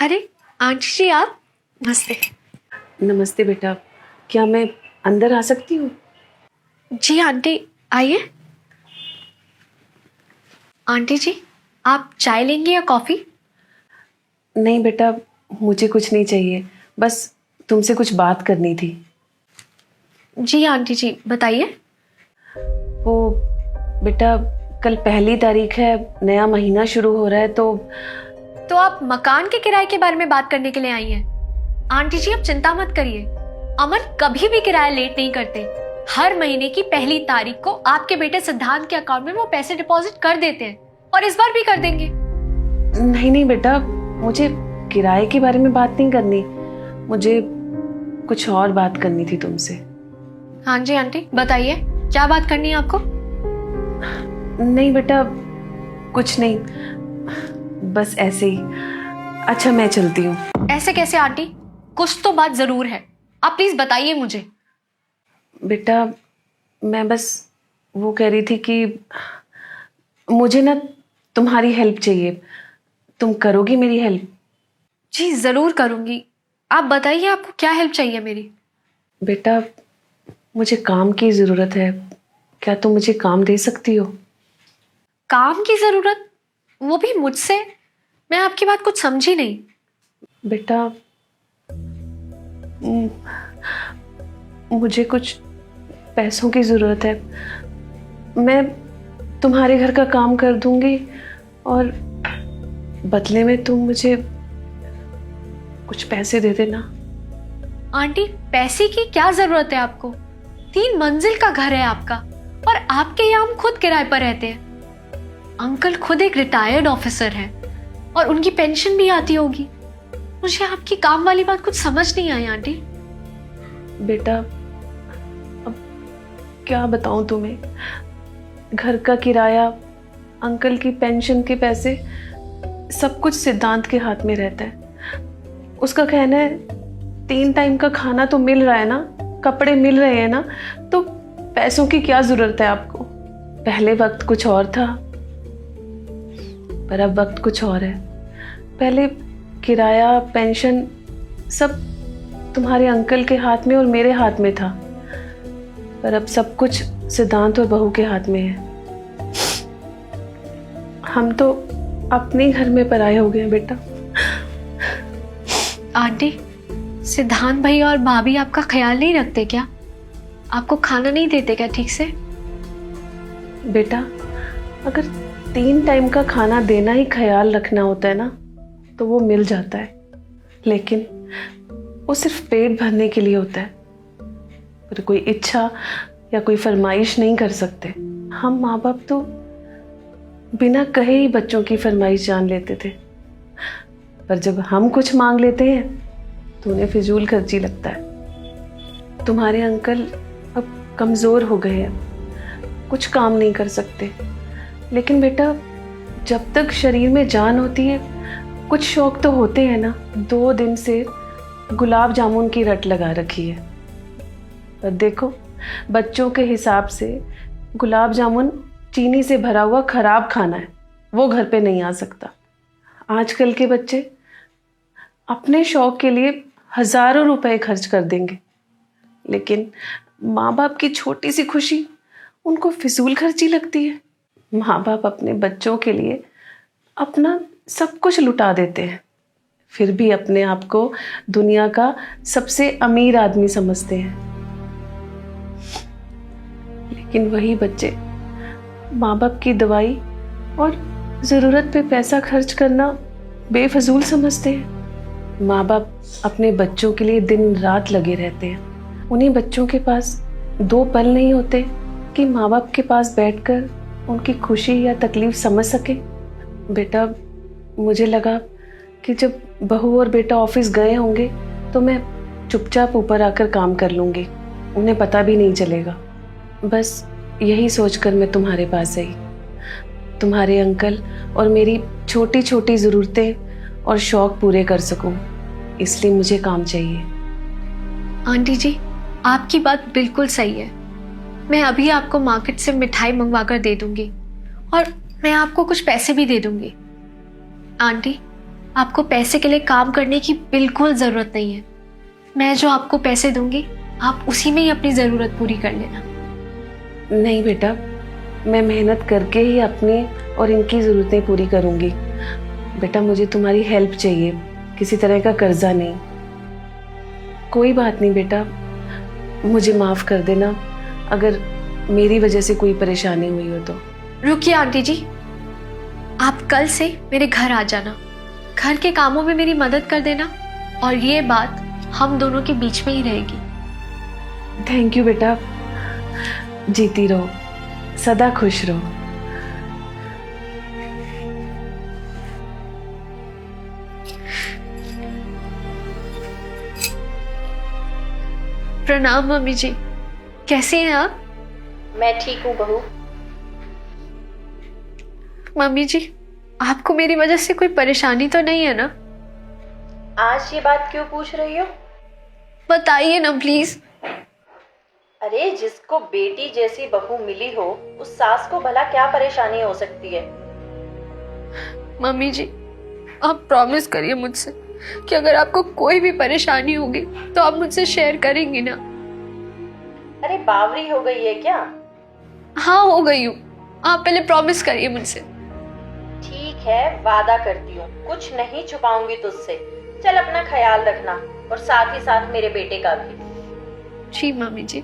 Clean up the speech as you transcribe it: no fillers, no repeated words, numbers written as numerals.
अरे आंटी जी आप। नमस्ते। नमस्ते बेटा, क्या मैं अंदर आ सकती हूँ? जी आंटी आइए। आंटी जी आप चाय लेंगे या कॉफ़ी? नहीं बेटा, मुझे कुछ नहीं चाहिए, बस तुमसे कुछ बात करनी थी। जी आंटी जी बताइए। वो बेटा, कल 1 तारीख है, नया महीना शुरू हो रहा है तो आप मकान के किराए के बारे में बात करने के लिए आई हैं? आंटी जी आप चिंता मत करिए, अमन कभी भी किराया लेट नहीं करते। हर महीने की 1 तारीख को आपके बेटे सिद्धांत के अकाउंट में वो पैसे डिपॉजिट कर देते हैं और इस बार भी कर देंगे। नहीं नहीं बेटा, मुझे किराए के बारे में बात नहीं करनी, मुझे कुछ और बात करनी थी तुमसे। हाँ जी आंटी बताइए, क्या बात करनी है आपको? नहीं बेटा, कुछ नहीं, बस ऐसे ही। अच्छा मैं चलती हूँ। ऐसे कैसे आंटी, कुछ तो बात जरूर है, आप प्लीज बताइए मुझे। बेटा मैं बस वो कह रही थी कि मुझे ना तुम्हारी हेल्प चाहिए, तुम करोगी मेरी हेल्प? जी जरूर करूंगी, आप बताइए आपको क्या हेल्प चाहिए मेरी। बेटा मुझे काम की ज़रूरत है, क्या तुम मुझे काम दे सकती हो? काम की जरूरत, वो भी मुझसे? मैं आपकी बात कुछ समझी नहीं। बेटा म- मुझे कुछ पैसों की ज़रूरत है, मैं तुम्हारे घर का काम कर दूंगी और बदले में तुम मुझे कुछ पैसे दे देना। आंटी पैसे की क्या जरूरत है आपको? 3 मंजिल का घर है आपका और आपके यहाँ हम खुद किराए पर रहते हैं। अंकल खुद एक रिटायर्ड ऑफिसर हैं और उनकी पेंशन भी आती होगी। मुझे आपकी काम वाली बात कुछ समझ नहीं आई आंटी। बेटा अब क्या बताऊं तुम्हें, घर का किराया, अंकल की पेंशन के पैसे, सब कुछ सिद्धांत के हाथ में रहता है। उसका कहना है 3 टाइम का खाना तो मिल रहा है ना, कपड़े मिल रहे हैं ना, तो पैसों की क्या जरूरत है आपको? पहले वक्त कुछ और था, पर अब वक्त कुछ और है। पहले किराया, पेंशन सब तुम्हारे अंकल के हाथ में और मेरे हाथ में था, पर अब सब कुछ सिद्धांत और बहू के हाथ में है। हम तो अपने घर में पराये हो गए हैं बेटा। आंटी सिद्धांत भाई और भाभी आपका ख्याल नहीं रखते क्या? आपको खाना नहीं देते क्या ठीक से? बेटा अगर 3 टाइम का खाना देना ही ख्याल रखना होता है ना, तो वो मिल जाता है, लेकिन वो सिर्फ पेट भरने के लिए होता है, पर कोई इच्छा या कोई फरमाइश नहीं कर सकते। हम माँ बाप तो बिना कहे ही बच्चों की फरमाइश जान लेते थे, पर जब हम कुछ मांग लेते हैं तो उन्हें फिजूल खर्ची लगता है। तुम्हारे अंकल अब कमज़ोर हो गए हैं, कुछ काम नहीं कर सकते, लेकिन बेटा जब तक शरीर में जान होती है कुछ शौक तो होते हैं ना। 2 दिन से गुलाब जामुन की रट लगा रखी है, पर देखो बच्चों के हिसाब से गुलाब जामुन चीनी से भरा हुआ खराब खाना है, वो घर पे नहीं आ सकता। आजकल के बच्चे अपने शौक के लिए हजारों रुपए खर्च कर देंगे, लेकिन माँ बाप की छोटी सी खुशी उनको फिजूल खर्ची लगती है। माँ बाप अपने बच्चों के लिए अपना सब कुछ लुटा देते हैं, फिर भी अपने आप को दुनिया का सबसे अमीर आदमी समझते हैं। लेकिन वही बच्चे माँ बाप की दवाई और ज़रूरत पे पैसा खर्च करना बेफजूल समझते हैं। माँ बाप अपने बच्चों के लिए दिन रात लगे रहते हैं, उन्हीं बच्चों के पास 2 पल नहीं होते कि माँ बाप के पास बैठकर उनकी खुशी या तकलीफ समझ सके। बेटा मुझे लगा कि जब बहू और बेटा ऑफिस गए होंगे तो मैं चुपचाप ऊपर आकर काम कर लूँगी, उन्हें पता भी नहीं चलेगा। बस यही सोचकर मैं तुम्हारे पास आई, तुम्हारे अंकल और मेरी छोटी छोटी ज़रूरतें और शौक़ पूरे कर सकूं, इसलिए मुझे काम चाहिए। आंटी जी आपकी बात बिल्कुल सही है, मैं अभी आपको मार्केट से मिठाई मंगवा कर दे दूंगी और मैं आपको कुछ पैसे भी दे दूंगी। आंटी आपको पैसे के लिए काम करने की बिल्कुल ज़रूरत नहीं है। मैं जो आपको पैसे दूंगी आप उसी में ही अपनी ज़रूरत पूरी कर लेना। नहीं बेटा, मैं मेहनत करके ही अपनी और इनकी ज़रूरतें पूरी करूँगी। बेटा मुझे तुम्हारी हेल्प चाहिए, किसी तरह का कर्जा नहीं। कोई बात नहीं बेटा, मुझे माफ़ कर देना अगर मेरी वजह से कोई परेशानी हुई हो तो। रुकिए आंटी जी, आप कल से मेरे घर आ जाना, घर के कामों में मेरी मदद कर देना और ये बात हम दोनों के बीच में ही रहेगी। थैंक यू बेटा, जीती रहो, सदा खुश रहो। प्रणाम मम्मी जी, कैसी हैं आप? मैं ठीक हूँ बहू। मम्मी जी, आपको मेरी वजह से कोई परेशानी तो नहीं है ना? आज ये बात क्यों पूछ रही हो? बताइए ना प्लीज। अरे जिसको बेटी जैसी बहू मिली हो उस सास को भला क्या परेशानी हो सकती है? मम्मी जी, आप प्रॉमिस करिए मुझसे कि अगर आपको कोई भी परेशानी होगी तो आप मुझसे शेयर करेंगी ना? अरे बावरी हो गई है क्या? हाँ हो गई हूँ, आप पहले प्रॉमिस करिए मुझसे। ठीक है, वादा करती हूँ, कुछ नहीं छुपाऊंगी तुझसे। चल अपना ख्याल रखना और साथ ही साथ मेरे बेटे का भी। जी मम्मी जी।